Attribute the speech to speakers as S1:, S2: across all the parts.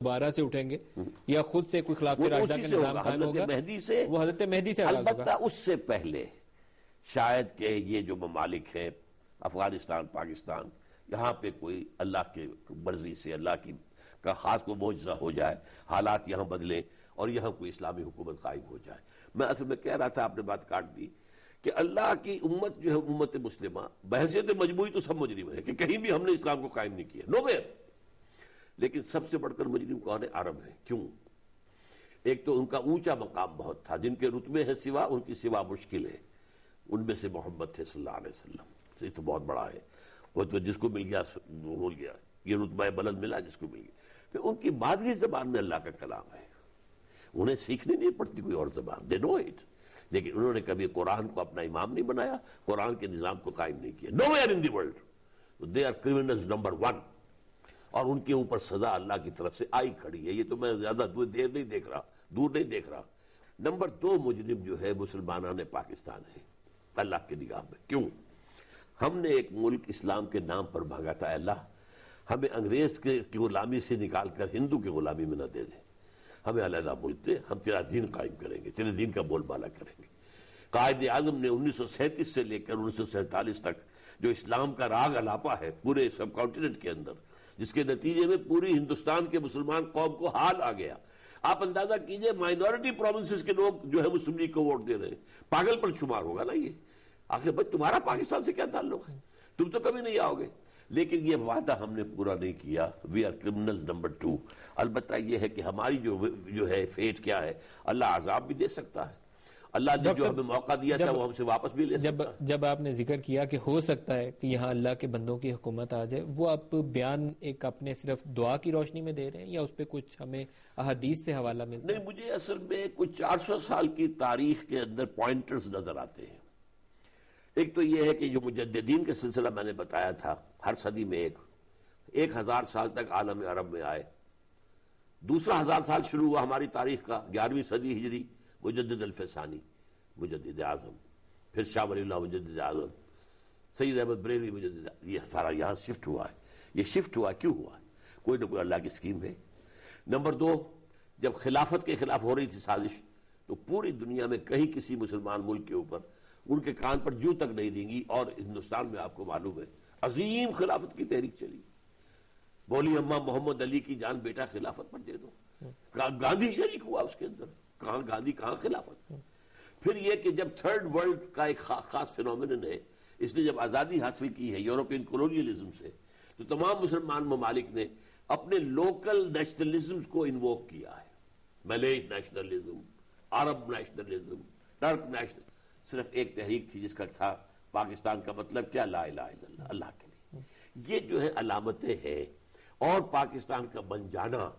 S1: دوبارہ سے اٹھیں گے یا خود سے کوئی خلافت راشدہ کا نظام قائم ہوگا؟ وہ حضرت مہدی سے
S2: البتہ اس سے پہلے شاید کہ یہ جو ممالک ہیں افغانستان، پاکستان، یہاں پہ کوئی اللہ کے مرضی سے اللہ کی کا خاص کو معجزہ ہو جائے، حالات یہاں بدلیں اور یہاں کوئی اسلامی حکومت قائم ہو جائے۔ میں اصل میں کہہ رہا تھا، آپ نے بات کاٹ دی، کہ اللہ کی امت جو ہے امت مسلمہ بحیثیت مجموعی تو سب مجرم ہے کہ کہیں بھی ہم نے اسلام کو قائم نہیں کیا، نو ویئر۔ لیکن سب سے بڑھ کر مجرم کون ہے؟ عرب ہے۔ کیوں؟ ایک تو ان کا اونچا مقام بہت تھا، جن کے رتبے ہیں سوا، ان کی سوا مشکل ہے۔ ان میں سے محمد تھے صلی اللہ علیہ وسلم، یہ تو بہت بڑا ہے، وہ تو جس کو مل گیا ہو گیا، یہ رتبہ بلند ملا جس کو مل گیا۔ پھر ان کی مادری زبان میں اللہ کا کلام ہے، انہیں سیکھنی نہیں پڑتی کوئی اور زبان، دے نو اٹ، لیکن انہوں نے کبھی قرآن کو اپنا امام نہیں بنایا، قرآن کے نظام کو قائم نہیں کیا۔ Nowhere in the world, they are criminals number 1، اور ان کے اوپر سزا اللہ کی طرف سے آئی کھڑی ہے۔ یہ تو میں زیادہ دور نہیں دیکھ رہا۔ نمبر 2 مجرم جو ہے مسلمانان پاکستان ہے اللہ کی نگاہ میں۔ کیوں؟ ہم نے ایک ملک اسلام کے نام پر بھاگا تھا، اللہ ہمیں انگریز کی غلامی سے نکال کر ہندو کی غلامی میں نہ دے دے، ہمیں علیحدہ ملک دے، ہم تیرا دین قائم کریں گے، تیرے دین کا بول بالا کریں گے۔ قائد اعظم نے 1937 سے لے کر 1947 تک جو اسلام کا راگ الاپا ہے پورے سب کانٹیننٹ کے اندر، جس کے نتیجے میں پوری ہندوستان کے مسلمان قوم کو حال آ گیا۔ آپ اندازہ کیجئے مائنورٹی پروونسز کے لوگ جو ہے مسلم لیگ کو ووٹ دے رہے ہیں، پاگل پر شمار ہوگا نا یہ۔ آخر بھائی تمہارا پاکستان سے کیا تعلق ہے؟ تم تو کبھی نہیں آؤ گے۔ لیکن یہ وعدہ ہم نے پورا نہیں کیا، وی آر کرمنل نمبر 2۔ البتہ یہ ہے کہ ہماری جو ہے فیٹ کیا ہے، اللہ عذاب بھی دے سکتا ہے، اللہ نے جو ہمیں موقع دیا تھا وہ ہم سے واپس بھی لے سکتا ہے۔
S1: جب آپ نے ذکر کیا کہ ہو سکتا ہے کہ یہاں اللہ کے بندوں کی حکومت آ جائے، وہ آپ بیان ایک اپنے صرف دعا کی روشنی میں دے رہے ہیں یا اس پہ کچھ ہمیں احادیث سے حوالہ ملتا ہے؟
S2: نہیں، مجھے اصل میں کچھ 400 سال کی تاریخ کے اندر پوائنٹرز نظر آتے ہیں۔ ایک تو یہ ہے کہ جو مجددین کا سلسلہ میں نے بتایا تھا، ہر صدی میں 1000 سال تک عالم عرب میں آئے۔ دوسرا 1000 سال شروع ہوا ہماری تاریخ کا 11ویں صدی ہجری، مجدد الفسانی مجدد اعظم، پھر شاہ ولی اللہ مجدد اعظم، سید احمد بریلوی مجدد، یہ سارا یہاں شفٹ ہوا ہے۔ یہ شفٹ ہوا کیوں ہوا ہے؟ کوئی نہ کوئی اللہ کی اسکیم ہے۔ نمبر 2، جب خلافت کے خلاف ہو رہی تھی سازش، تو پوری دنیا میں کہیں کسی مسلمان ملک کے اوپر ان کے کان پر جوں تک نہیں رینگی، اور ہندوستان میں آپ کو معلوم ہے عظیم خلافت کی تحریک چلی، بولی اماں محمد علی کی جان بیٹا خلافت پر دے دو، گاندھی شریک ہوا اس کے اندر، کہاں گاندھی کہاں خلافت۔ پھر یہ کہ جب تھرڈ ورلڈ کا ایک خاص فینومینن ہے، اس نے جب آزادی حاصل کی ہے یورپین کولونیلزم سے، تو تمام مسلمان ممالک نے اپنے لوکل نیشنلزم کو انووک کیا ہے، ملیش نیشنلزم، عرب نیشنلزم، ٹرک نیشنل۔ صرف ایک تحریک تھی جس کا تھا پاکستان کا مطلب کیا؟ لا الہ الا اللہ، اللہ کے لیے۔ یہ جو ہے علامتیں ہیں، اور پاکستان کا بن جانا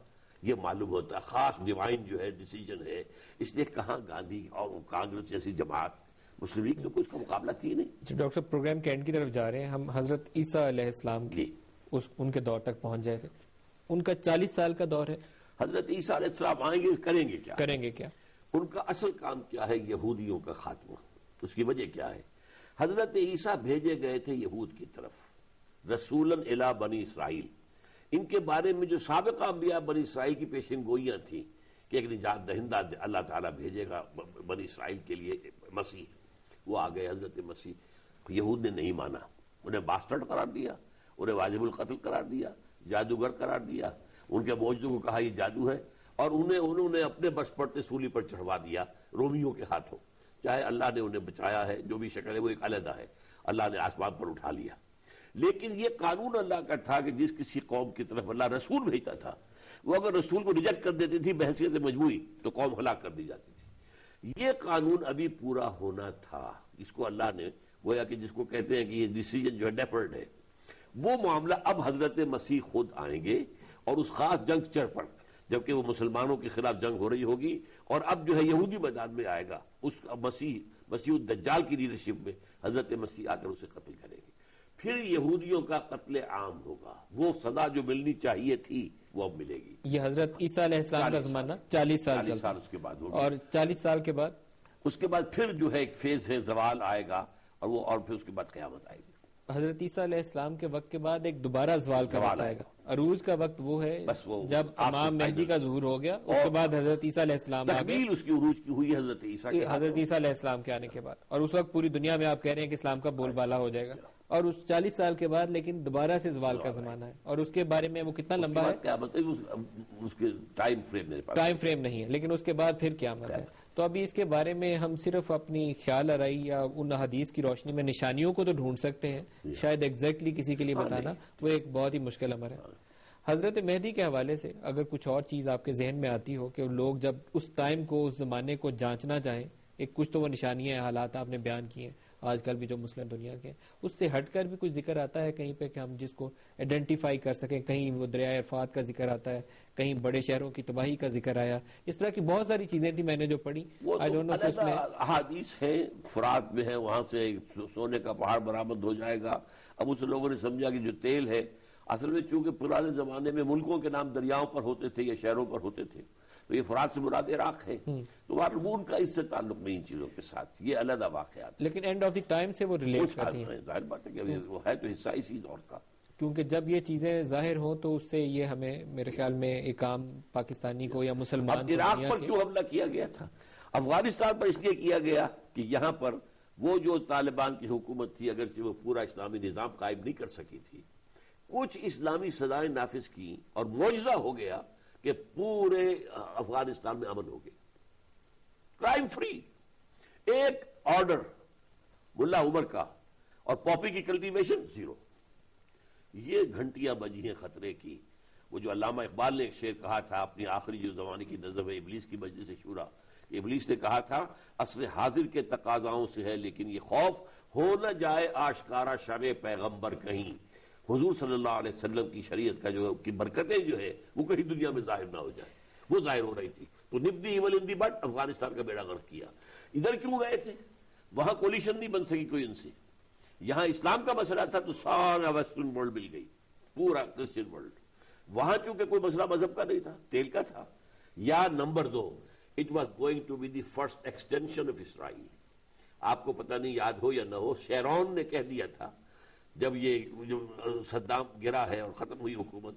S2: یہ معلوم ہوتا ہے، خاص ڈیوائن جو ہے ڈیسیجن ہے۔ اس لیے کہاں گاندھی اور کانگریس جیسی جماعت، مسلم لیگ تو کوئی اس کا مقابلہ تھی نہیں۔
S1: ڈاکٹر صاحب پروگرام کے اینڈ کی طرف جا رہے ہیں ہم، حضرت عیسیٰ علیہ السلام کی ان کے دور تک پہنچ جائے تھے، ان کا 40 سال کا دور ہے۔
S2: حضرت عیسیٰ علیہ السلام آئیں گے، کریں گے کیا؟ ان کا اصل کام کیا ہے؟ یہودیوں کا خاتمہ۔ اس کی وجہ کیا ہے؟ حضرت عیسیٰ بھیجے گئے تھے یہود کی طرف، رسولاً الی بنی اسرائیل۔ ان کے بارے میں جو سابقہ انبیاء بنی اسرائیل کی پیشن گوئیاں تھیں کہ ایک نجات دہندہ اللہ تعالیٰ بھیجے گا بنی اسرائیل کے لیے، مسیح، وہ آ گئے حضرت مسیح۔ یہود نے نہیں مانا، انہیں باسٹرڈ قرار دیا، انہیں واجب القتل قرار دیا، جادوگر قرار دیا، ان کے معجزوں کو کہا یہ جادو ہے، اور انہوں نے اپنے بس پڑتے سولی پر چڑھوا دیا رومیوں کے ہاتھوں۔ چاہے اللہ نے انہیں بچایا ہے، جو بھی شکل ہے وہ ایک علیحدہ ہے، اللہ نے آسمان پر اٹھا لیا۔ لیکن یہ قانون اللہ کا تھا کہ جس کسی قوم کی طرف اللہ رسول بھیجتا تھا، وہ اگر رسول کو ریجیکٹ کر دیتی تھی بحیثیت مجموعی، تو قوم ہلاک کر دی جاتی تھی۔ یہ قانون ابھی پورا ہونا تھا، اس کو اللہ نے گویا کہ جس کو کہتے ہیں کہ یہ ڈیسیجن جو ہے ڈیفرڈ ہے، وہ معاملہ اب حضرت مسیح خود آئیں گے اور اس خاص جنکچر پر، جبکہ وہ مسلمانوں کے خلاف جنگ ہو رہی ہوگی، اور اب جو ہے یہودی میدان میں آئے گا، اس مسیح الدجال کی لیڈرشپ میں حضرت مسیح آ کر اسے قتل کریں گے۔ پھر یہودیوں کا قتل عام ہوگا، وہ سزا جو ملنی چاہیے تھی وہ اب ملے گی۔
S1: یہ حضرت عیسیٰ علیہ السلام کا زمانہ 40 سال
S2: اس کے بعد ہوگا،
S1: اور 40 سال کے بعد
S2: اس کے بعد پھر جو ہے ایک فیز ہے، زوال آئے گا، اور پھر اس کے بعد قیامت آئے گی۔
S1: حضرت عیسیٰ علیہ السلام کے وقت کے بعد ایک دوبارہ زوال کا وقت آئے گا. عروج کا وقت وہ ہے جب امام مہدی کا ظہور ہو گیا, اس کے بعد حضرت عیسیٰ علیہ السلام آ گئے.
S2: اس کی عروج کی ہوئی حضرت عیسیٰ
S1: علیہ السلام کے آنے کے بعد, اور اس وقت پوری دنیا میں آپ کہہ رہے ہیں کہ اسلام کا بول بالا ہو جائے گا, اور اس 40 سال کے بعد لیکن دوبارہ سے زوال کا زمانہ ہے. اور اس کے بارے میں وہ کتنا لمبا ہے,
S2: کیا اس کے ٹائم
S1: فریم نہیں ہے, لیکن اس کے بعد پھر قیامت ہے. تو ابھی اس کے بارے میں ہم صرف اپنی خیال آرائی یا ان حدیث کی روشنی میں نشانیوں کو تو ڈھونڈ سکتے ہیں, شاید ایگزیکٹلی کسی کے لیے بتانا وہ ایک بہت ہی مشکل امر ہے. حضرت مہدی کے حوالے سے اگر کچھ اور چیز آپ کے ذہن میں آتی ہو کہ لوگ جب اس ٹائم کو, اس زمانے کو جانچنا چاہیں, ایک کچھ تو وہ نشانیاں حالات آپ نے بیان کیے ہیں آج کل بھی جو مسلم دنیا کے, اس سے ہٹ کر بھی کچھ ذکر آتا ہے کہیں پہ کہ ہم جس کو آئیڈینٹیفائی کر سکیں؟ کہیں وہ دریائے عرفات کا ذکر آتا ہے, کہیں بڑے شہروں کی تباہی کا ذکر آیا, اس طرح کی بہت ساری چیزیں تھیں میں نے جو پڑھی.
S2: احادیث ہے, فرات میں ہے, وہاں سے سونے کا پہاڑ برآمد ہو جائے گا. اب اس لوگوں نے سمجھا کہ جو تیل ہے, اصل میں چونکہ پرانے زمانے میں ملکوں کے نام دریاؤں پر ہوتے تھے یا شہروں پر ہوتے تھے, تو یہ فرات سے مراد عراق ہے, تو ان کا اس سے تعلق نہیں ان چیزوں کے ساتھ, یہ علیحدہ واقعات.
S1: لیکن اینڈ آف دی ٹائم سے وہ ریلیٹ کرتی ہیں.
S2: ظاہر بات ہے کہ وہ ہے تو حصہ اسی دور کا,
S1: کیونکہ جب یہ چیزیں ظاہر ہوں تو اس سے یہ ہمیں میرے خیال میں ایک عام پاکستانی کو یا مسلمان کو.
S2: عراق پر کیوں حملہ کیا گیا تھا؟ افغانستان پر اس لیے کیا گیا کہ یہاں پر وہ جو طالبان کی حکومت تھی, اگرچہ وہ پورا اسلامی نظام قائم نہیں کر سکی تھی, کچھ اسلامی سزائیں نافذ کی اور معجزہ ہو گیا کہ پورے افغانستان میں امن ہو گیا, کرائم فری. ایک آرڈر ملا عمر کا اور پاپی کی کلٹیویشن زیرو. یہ گھنٹیاں بجی ہیں خطرے کی. وہ جو علامہ اقبال نے ایک شعر کہا تھا اپنی آخری جو زمانے کی نظم ہے ابلیس کی مجلس شورا, ابلیس نے کہا تھا عصر حاضر کے تقاضاؤں سے ہے لیکن یہ خوف ہو نہ جائے آشکارا شرع پیغمبر کہیں. حضور صلی اللہ علیہ وسلم کی شریعت کا جو کی برکتیں جو ہے وہ کہیں دنیا میں ظاہر نہ ہو جائے. وہ ظاہر ہو رہی تھی تو نبدی ایول ان دی بٹ افغانستان کا بیڑا غرق کیا. ادھر کیوں گئے تھے؟ وہاں کولیشن نہیں بن سکی کوئی ان سے. یہاں اسلام کا مسئلہ تھا تو سارا ویسٹرن ورلڈ مل گئی, پورا کرسچن ورلڈ. وہاں چونکہ کوئی مسئلہ مذہب کا نہیں تھا, تیل کا تھا. یا نمبر 2, it was going to be the first extension of Israel. آپ کو پتہ نہیں یاد ہو یا نہ ہو, شیرون نے کہہ دیا تھا جب یہ جو صدام گرا ہے اور ختم ہوئی حکومت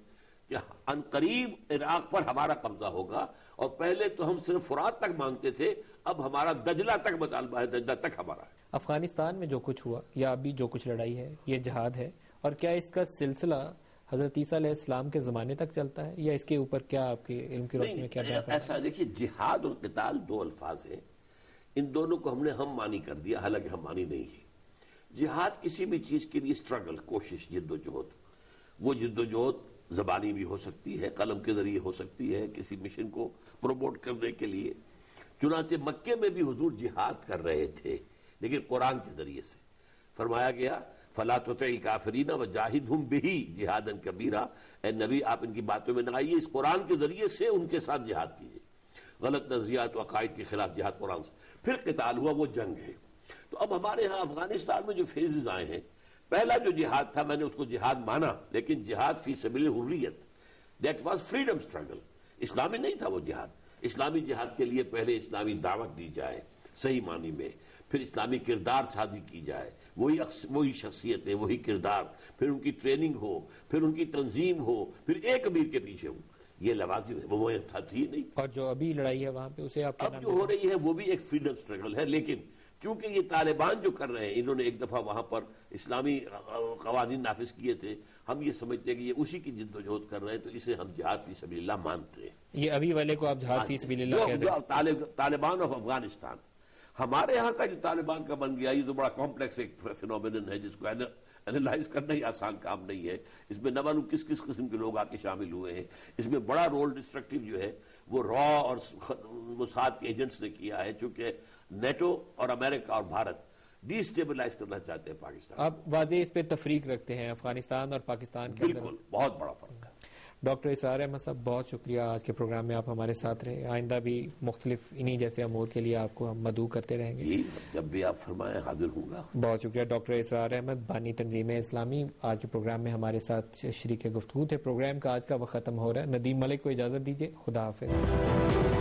S2: کہ ان قریب عراق پر ہمارا قبضہ ہوگا, اور پہلے تو ہم صرف فرات تک مانگتے تھے, اب ہمارا دجلہ تک مطالبہ ہے, دجلہ تک ہمارا ہے.
S1: افغانستان میں جو کچھ ہوا یا ابھی جو کچھ لڑائی ہے یہ جہاد ہے, اور کیا اس کا سلسلہ حضرت عیسیٰ علیہ السلام کے زمانے تک چلتا ہے, یا اس کے اوپر کیا آپ کے علم کی روشنی میں کیا بیان ہے؟
S2: ایسا دیکھیے, جہاد اور قتال 2 الفاظ ہیں, ان دونوں کو ہم نے ہم مانی کر دیا, حالانکہ ہم مانی نہیں ہے. جہاد کسی بھی چیز کے لیے سٹرگل, کوشش, جد و جہد. وہ جد و جہد زبانی بھی ہو سکتی ہے, قلم کے ذریعے ہو سکتی ہے, کسی مشن کو پروموٹ کرنے کے لیے. چنانچہ مکے میں بھی حضور جہاد کر رہے تھے, لیکن قرآن کے ذریعے سے فرمایا گیا فَلَا تُطِعِ الْكَافِرِينَ وَجَاهِدْهُمْ بِهِ جِهَادًا كَبِيرًا. اے نبی آپ ان کی باتوں میں نہ آئیے, اس قرآن کے ذریعے سے ان کے ساتھ جہاد کیجیے. غلط نظریات و عقائد کے خلاف جہاد قرآن سے. پھر قتال ہوا, وہ جنگ ہے. تو اب ہمارے ہاں افغانستان میں جو فیزز آئے ہیں, پہلا جو جہاد تھا میں نے اس کو جہاد مانا, لیکن جہاد فی سبیل حریت, دیٹ واز فریڈم اسٹرگل. اسلامی نہیں تھا وہ جہاد. اسلامی جہاد کے لیے پہلے اسلامی دعوت دی جائے صحیح معنی میں, پھر اسلامی کردار شادی کی جائے, وہی شخصیت ہے, وہی کردار, پھر ان کی ٹریننگ ہو, پھر ان کی تنظیم ہو, پھر ایک امیر کے پیچھے ہو. یہ لوازم ہے, وہ تھی نہیں.
S1: اور جو ابھی لڑائی ہے وہاں پہ اسے آپ
S2: اب جو ہو رہی ہے وہ بھی ایک فریڈم اسٹرگل ہے, لیکن کیونکہ یہ طالبان جو کر رہے ہیں, انہوں نے ایک دفعہ وہاں پر اسلامی قوانین نافذ کیے تھے, ہم یہ سمجھتے ہیں کہ یہ اسی کی جد و جہد کر رہے ہیں, تو اسے ہم جہاد فی سبیل اللہ مانتے ہیں.
S1: یہ ابھی والے کو آپ جہاد فی سبیل اللہ کہتے ہیں.
S2: طالبان آف افغانستان. ہمارے ہاں کا جو طالبان کا بن گیا, یہ تو بڑا کمپلیکس ایک فینومینن ہے جس کو اینالائز کرنا ہی آسان کام نہیں ہے. اس میں نہ معلوم کس کس قسم کے لوگ آ کے شامل ہوئے ہیں. اس میں بڑا رول ڈسٹرکٹیو جو ہے وہ را اور موساد کے ایجنٹس نے کیا ہے, چونکہ نیٹو اور امریکہ اور بھارت ڈی اسٹیبلائز کرنا چاہتے ہیں پاکستان.
S1: آپ واضح اس پہ تفریق رکھتے ہیں افغانستان اور پاکستان کے اندر.
S2: بالکل, بہت بڑا فرق ہے.
S1: ڈاکٹر اسرار احمد صاحب, بہت شکریہ, آج کے پروگرام میں آپ ہمارے ساتھ رہے. آئندہ بھی مختلف انہی جیسے امور کے لیے آپ کو ہم مدعو کرتے رہیں گے.
S2: جب بھی آپ فرمائیں حاضر ہوں گا.
S1: بہت شکریہ ڈاکٹر اسرار احمد, بانی تنظیم اسلامی, آج کے پروگرام میں ہمارے ساتھ شریک گفتگو تھے. پروگرام کا آج کا وقت ختم ہو رہا ہے. ندیم ملک کو اجازت دیجیے, خدا حافظ.